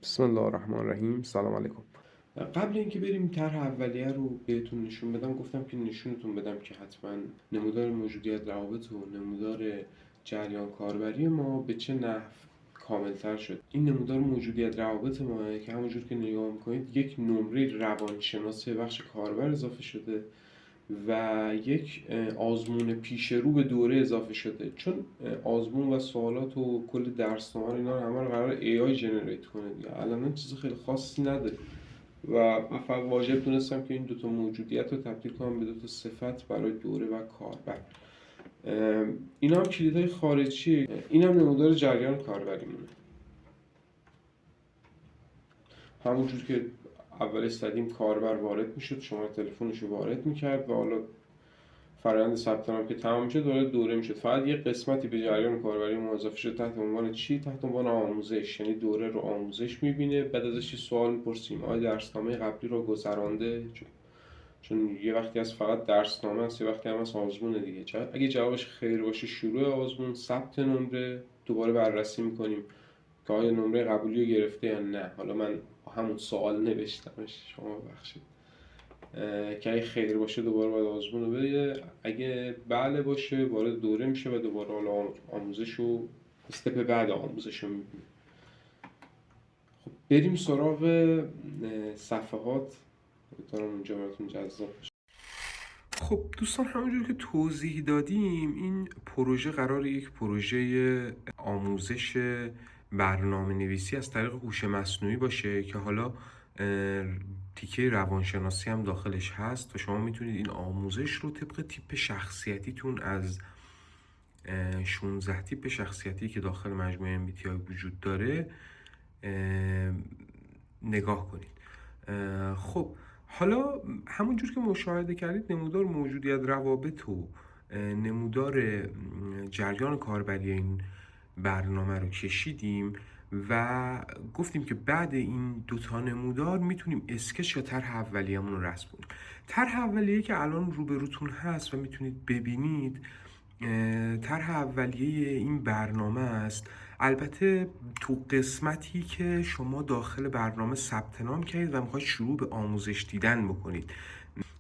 بسم الله الرحمن الرحیم. سلام علیکم. قبل اینکه بریم طرح اولیه رو بهتون نشون بدم، گفتم که نشونتون بدم که حتما نمودار موجودیت روابط و نمودار جریان کاربری ما به چه نحو کاملتر شد. این نمودار موجودیت روابط ما که همونجور که نگاه میکنید یک نمره روانشناسی بخش کاربر اضافه شده و یک آزمون پیش رو به دوره اضافه شده، چون آزمون و سوالات و کل درسنامه اینا رو همه رو قرار AI جنریت کنه دیگه. الان چیز خیلی خاصی نداره و من فقط واجب دونستم که این دوتا موجودیت رو تبدیل کنم به دوتا صفت برای دوره و کاربر. اینا هم کلیدهای خارجی، این هم نمودار جریان کاربریمونه. همونجور که اول استادیم کاربر وارد میشد، شما تلفنش رو وارد میکرد و حالا فرآیند ثبت نام که تمام میشه دوره میشد. فقط یه قسمتی به جریان کاربری ما اضافه شد تحت عنوان چی؟ تحت عنوان آموزش. یعنی دوره رو آموزش میبینه، بعد ازش یه سوال میپرسیم آیا درسنامه قبلی رو گذرانده؟ چون یه وقتی از فقط درسنامه است، یه وقتی هم از آزمونه دیگه. اگه جوابش خیر باشه شروع آزمون، ثبت نمره، دوباره بررسی میکنیم که آیا نمره قبولی رو گرفته یا نه. حالا من همون سوال نوشتمش، شما ببخشید. که اگه خیر باشه دوباره باید آزمون رو بده، اگه بله باشه وارد دوره میشه و دوباره حالا آموزش رو استپ بعد آموزش رو میبینه. خب بریم سراغ صفحات. امیدوارم اونجا براتون جذاب باشه. خب دوستان، همونجور که توضیح دادیم این پروژه قرار یک پروژه آموزش برنامه نویسی از طریق هوش مصنوعی باشه که حالا تیکه روانشناسی هم داخلش هست و شما میتونید این آموزش رو طبق تیپ شخصیتیتون از 16 تیپ شخصیتی که داخل مجموعه MBTI وجود داره نگاه کنید. خب حالا همونجور که مشاهده کردید نمودار موجودیت روابط و نمودار جریان کاربری این برنامه رو کشیدیم و گفتیم که بعد این دوتا نمودار میتونیم اسکچ یا طرح اولیه‌مون رو رسم کنیم. طرح اولیه که الان روبروتون هست و میتونید ببینید طرح اولیه این برنامه است. البته تو قسمتی که شما داخل برنامه ثبت نام کردید و میخواید شروع به آموزش دیدن بکنید،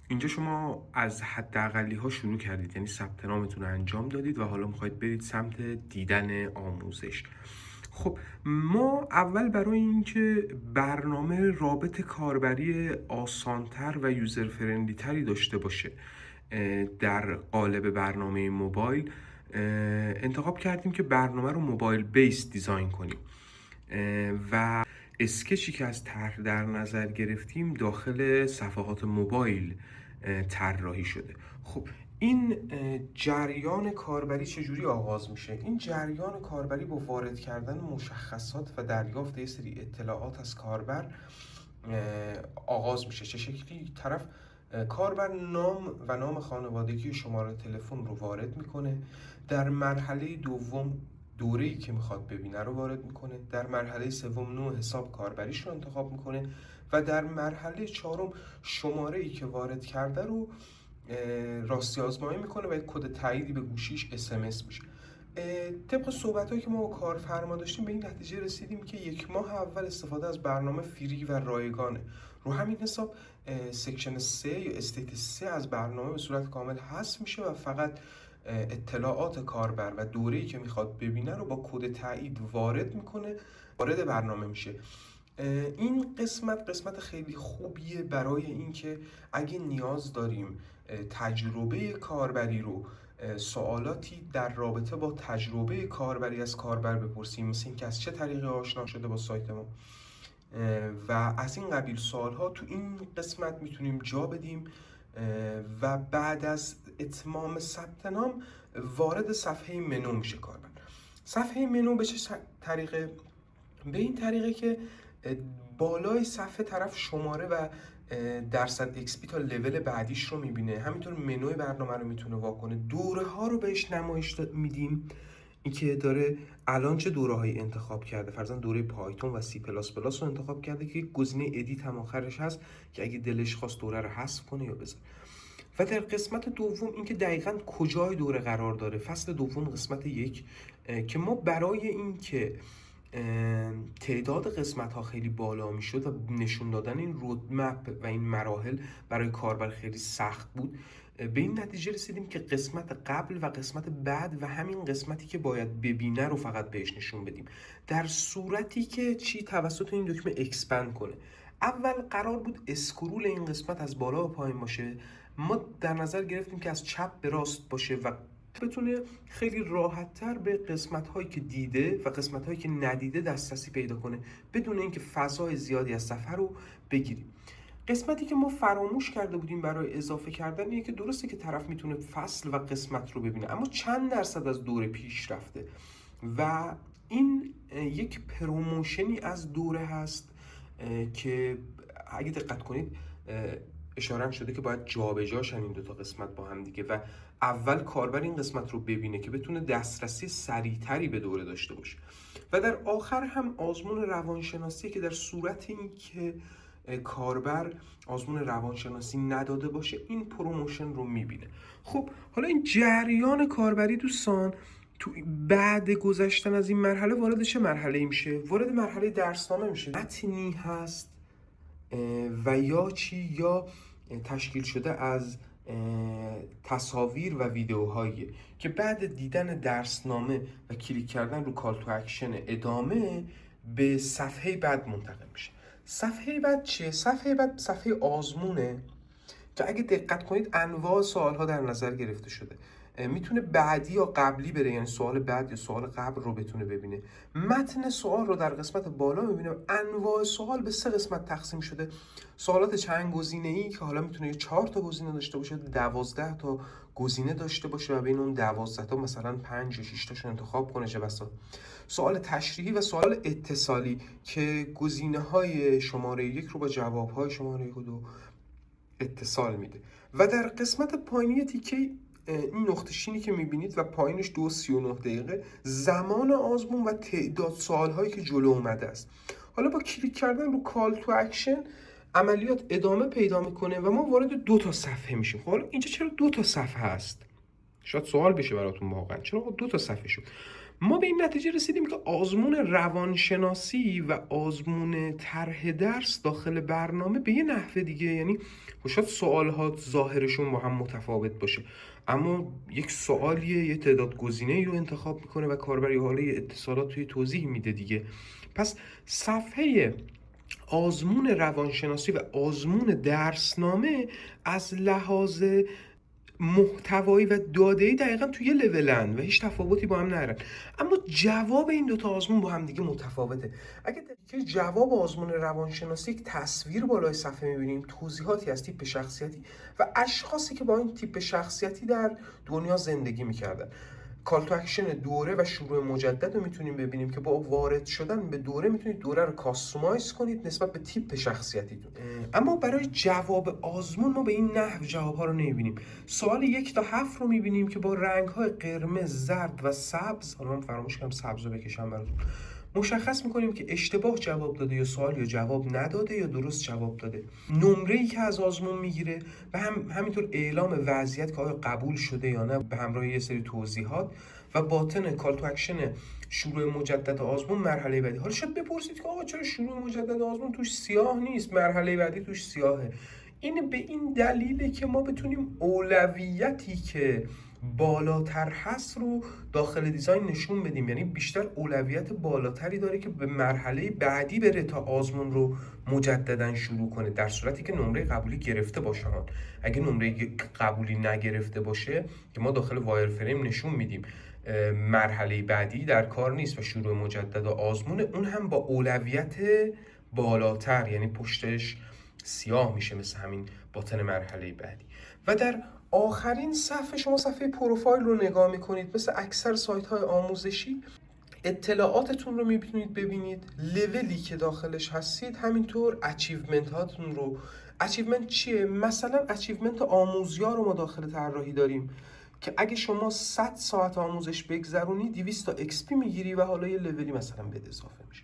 اینجا شما از حداقلی ها شروع کردید، یعنی ثبت نامتون رو انجام دادید و حالا میخواید برید سمت دیدن آموزش. خب ما اول برای اینکه برنامه رابط کاربری آسانتر و یوزر فرندلی تری داشته باشه در قالب برنامه موبایل، انتخاب کردیم که برنامه رو موبایل بیس دیزاین کنیم و اسکچی که از طرح در نظر گرفتیم داخل صفحات موبایل طراحی شده. خب این جریان کاربری چجوری آغاز میشه؟ این جریان کاربری با وارد کردن مشخصات و دریافت یه سری اطلاعات از کاربر آغاز میشه. چه شکلی؟ طرف کاربر نام و نام خانوادگی و شماره تلفن رو وارد میکنه. در مرحله دوم دوره‌ای که میخواد ببینه رو وارد میکنه. در مرحله سوم نوع حساب کاربریش رو انتخاب میکنه و در مرحله چهارم شماره‌ای که وارد کرده رو راستی آزمایی میکنه و یک کد تاییدی به گوشیش SMS میشه. طبق صحبت‌هایی که ما با کارفرما داشتیم به این نتیجه رسیدیم که 1 ماه اول استفاده از برنامه فری و رایگانه. رو همین حساب سکشن 3 یا استیت 3 از برنامه به صورت کامل حذف میشه و فقط اطلاعات کاربر و دوره‌ای که میخواد ببینه رو با کد تایید وارد میکنه، وارد برنامه میشه. این قسمت خیلی خوبیه برای اینکه اگه نیاز داریم تجربه کاربری رو، سوالاتی در رابطه با تجربه کاربری از کاربر بپرسیم، مثل اینکه از چه طریقی آشنا شده با سایت ما و از این قبیل سوالها تو این قسمت میتونیم جا بدیم و بعد از اتمام ثبت نام وارد صفحه منو میشه کاربر. صفحه منو به چه طریقه؟ به این طریقه که بالای صفحه طرف شماره و درصد XP تا لول بعدیش رو میبینه، همینطور منوی برنامه رو میتونه واکنه. دوره ها رو بهش نمایش میدیم، این که داره الان چه دوره هایی انتخاب کرده. فرضاً دوره پایتون و سی پلاس پلاس رو انتخاب کرده که گزینه ادیت هم آخرش هست که اگه دلش خواست دوره رو حذف کنه یا بذاره. و در قسمت دوم اینکه دقیقاً کجای دوره قرار داره، فصل دوم قسمت 1، که ما برای اینکه تعداد قسمت ها خیلی بالا میشد و نشون دادن این رودمپ و این مراحل برای کاربر خیلی سخت بود، به این نتیجه رسیدیم که قسمت قبل و قسمت بعد و همین قسمتی که باید ببینه رو فقط بهش نشون بدیم، در صورتی که چی توسط این دکمه اکسپند کنه. اول قرار بود اسکرول این قسمت از بالا به پایین باشه، ما در نظر گرفتیم که از چپ به راست باشه و بتونه خیلی راحت‌تر به قسمت‌هایی که دیده و قسمت‌هایی که ندیده دسترسی پیدا کنه بدون اینکه فضای زیادی از صفحه رو بگیریم. قسمتی که ما فراموش کرده بودیم برای اضافه کردن اینه که درسته که طرف میتونه فصل و قسمت رو ببینه، اما چند درصد از دوره پیش رفته و این یک پروموشنی از دوره هست که اگه دقت کنید اشاره هم شده که باید جابجاشن این دوتا قسمت با هم دیگه و اول کاربر این قسمت رو ببینه که بتونه دسترسی سریعتری به دوره داشته باشه و در آخر هم آزمون روانشناسی که در صورت این که کاربر آزمون روانشناسی نداده باشه این پروموشن رو میبینه. خب حالا این جریان کاربری دوستان تو بعد گذشتن از این مرحله وارد چه مرحله میشه؟ وارد مرحله درسنامه میشه. متنی هست و یا چی یا تشکیل شده از تصاویر و ویدیوهایی که بعد دیدن درسنامه و کلیک کردن رو کال تو اکشن ادامه به صفحه بعد منتقل میشه. صفحه بعد چیه؟ صفحه بعد صفحه آزمونه که اگه دقت کنید انواع سوال‌ها در نظر گرفته شده. میتونه بعدی یا قبلی بره، یعنی سوال بعد یا سوال قبل رو بتونه ببینه. متن سوال رو در قسمت بالا میبینه. انواع سوال به 3 قسمت تقسیم شده. سوالات چند گزینه‌ای که حالا میتونه 4 تا گزینه داشته باشه، 12 تا گزینه داشته باشه و بین اون 12 تا مثلا 5 یا 6 تاشو انتخاب کنه چه بسا. سوال تشریحی و سوال اتصالی که گزینه‌های شماره 1 رو با جواب‌های شماره 1 و 2 اتصال میده. و در قسمت پایینی تیکه این نقطه شینی که میبینید و پایینش 2:39 دقیقه زمان آزمون و تعداد سوالهایی که جلو اومده است. حالا با کلیک کردن رو کال تو اکشن عملیات ادامه پیدا میکنه و ما وارد 2 تا صفحه میشیم. خب حالا اینجا چرا 2 تا صفحه هست؟ شاید سوال بشه براتون واقعا چرا 2 تا صفحه شد؟ ما به این نتیجه رسیدیم که آزمون روانشناسی و آزمون طرح درس داخل برنامه به یه نحوه دیگه، یعنی شاید سوال‌ها ظاهرشون با هم متفاوت باشه اما یک سوالیه یه تعداد گزینه‌ای رو انتخاب میکنه و کاربر یه حاله اتصالات توی توضیح میده دیگه. پس صفحه آزمون روانشناسی و آزمون درسنامه از لحاظ محتوایی و داده‌ای دقیقا توی یه لولن و هیچ تفاوتی با هم ندارن، اما جواب این دوتا آزمون با هم دیگه متفاوته. اگه در جواب آزمون روانشناسی یک تصویر بالای صفحه می‌بینیم، توضیحاتی از تیپ شخصیتی و اشخاصی که با این تیپ شخصیتی در دنیا زندگی می‌کردن. کال تو اکشن دوره و شروع مجدد رو میتونیم ببینیم که با وارد شدن به دوره میتونید دوره رو کاستومایز کنید نسبت به تیپ شخصیتیتون. اما برای جواب آزمون ما به این نحو جواب‌ها رو نمیبینیم. سوال 1 تا 7 رو میبینیم که با رنگ‌های قرمز، زرد و سبز، حالا من فراموش کردم سبز رو بکشم براتون، مشخص میکنیم که اشتباه جواب داده یا سوال یا جواب نداده یا درست جواب داده. نمره‌ای که از آزمون میگیره و همینطور اعلام وضعیت که آیا قبول شده یا نه به همراه یه سری توضیحات و باطن کال تو اکشن شروع مجدد آزمون مرحله بعدی. حالا شاید بپرسید که آقا چرا شروع مجدد آزمون توش سیاه نیست، مرحله بعدی توش سیاهه؟ این به این دلیله که ما بتونیم اولویتی که بالاتر هست رو داخل دیزاین نشون بدیم، یعنی بیشتر اولویت بالاتری داره که به مرحله بعدی بره تا آزمون رو مجددا شروع کنه، در صورتی که نمره قبولی گرفته باشه. اگه نمره قبولی نگرفته باشه که ما داخل وایر فریم نشون میدیم مرحله بعدی در کار نیست و شروع مجدد آزمون اون هم با اولویت بالاتر، یعنی پشتش سیاه میشه مثل همین باطن مرحله بعدی. و در آخرین صفحه شما صفحه پروفایل رو نگاه میکنید. مثل اکثر سایت های آموزشی اطلاعاتتون رو میتونید ببینید، لولی که داخلش هستید، همینطور اچیومنت هاتون رو. اچیومنت چیه؟ مثلا اچیومنت آموزیار رو ما داخل طراحی داریم که اگه شما 100 ساعت آموزش بگذرونی 200 تا XP میگیری و حالا یه لولی مثلا بهت اضافه میشه.